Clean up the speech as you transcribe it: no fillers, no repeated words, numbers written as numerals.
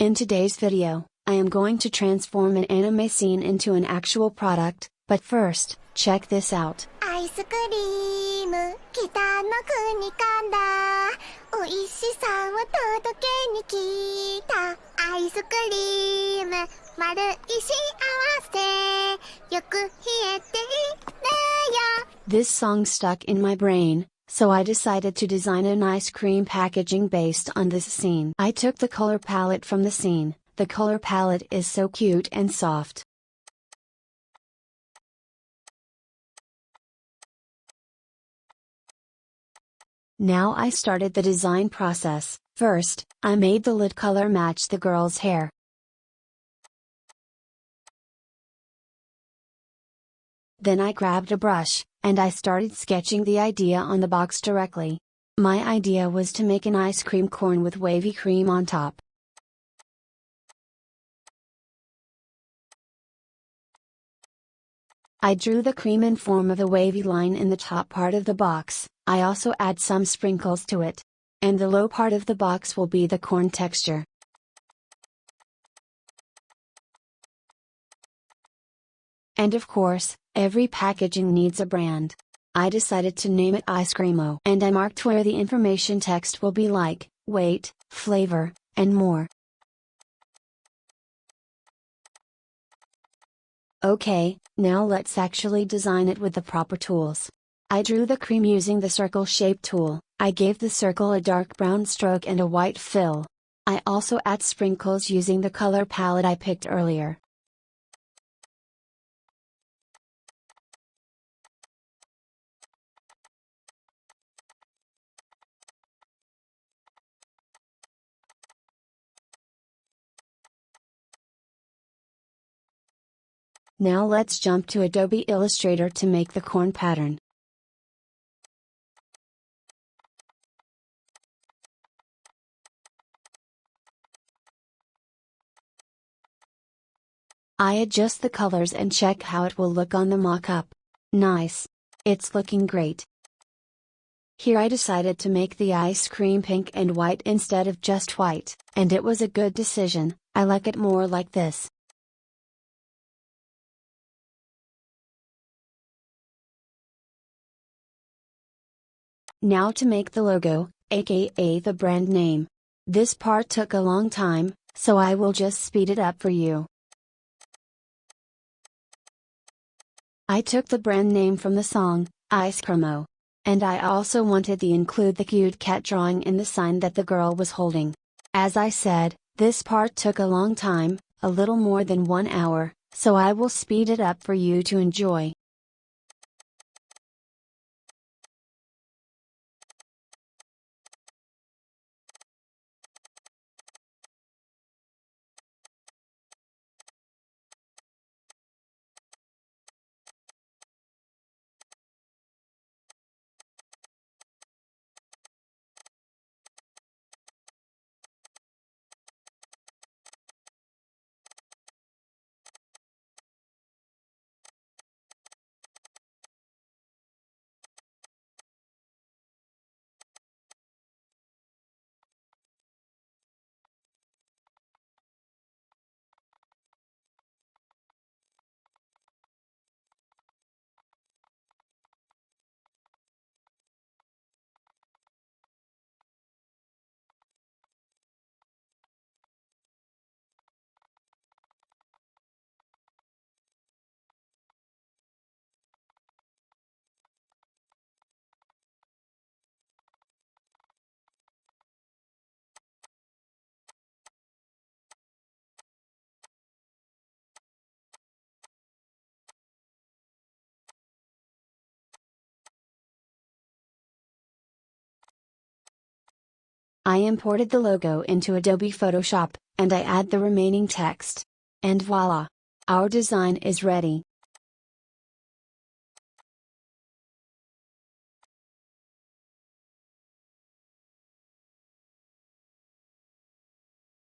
In today's video, I am going to transform an anime scene into an actual product, but first, check this out. アイスクリーム北の国から美味しさを届けに来たアイスクリーム丸い幸せよく冷えているよ This song stuck in my brain, so I decided to design an ice cream packaging based on this scene. I took the color palette from the scene. The color palette is so cute and soft. Now I started the design process. First, I made the lid color match the girl's hair. Then I grabbed a brush, and I started sketching the idea on the box directly. My idea was to make an ice cream cone with wavy cream on top. I drew the cream in form of a wavy line in the top part of the box. I also add some sprinkles to it. And the low part of the box will be the corn texture. And of course, every packaging needs a brand. I decided to name it Icecreamo. And I marked where the information text will be like, weight, flavor, and more. Okay, now let's actually design it with the proper tools. I drew the cream using the circle shape tool. I gave the circle a dark brown stroke and a white fill. I also add sprinkles using the color palette I picked earlier. Now let's jump to Adobe Illustrator to make the corn pattern. I adjust the colors and check how it will look on the mock-up. Nice! It's looking great. Here I decided to make the ice cream pink and white instead of just white, and it was a good decision. I like it more like this. Now to make the logo, aka the brand name. This part took a long time, so I will just speed it up for you. I took the brand name from the song, Icecreamo. And I also wanted to include the cute cat drawing in the sign that the girl was holding. As I said, this part took a long time, a little more than 1 hour, so I will speed it up for you to enjoy. I imported the logo into Adobe Photoshop, and I add the remaining text. And voila! Our design is ready.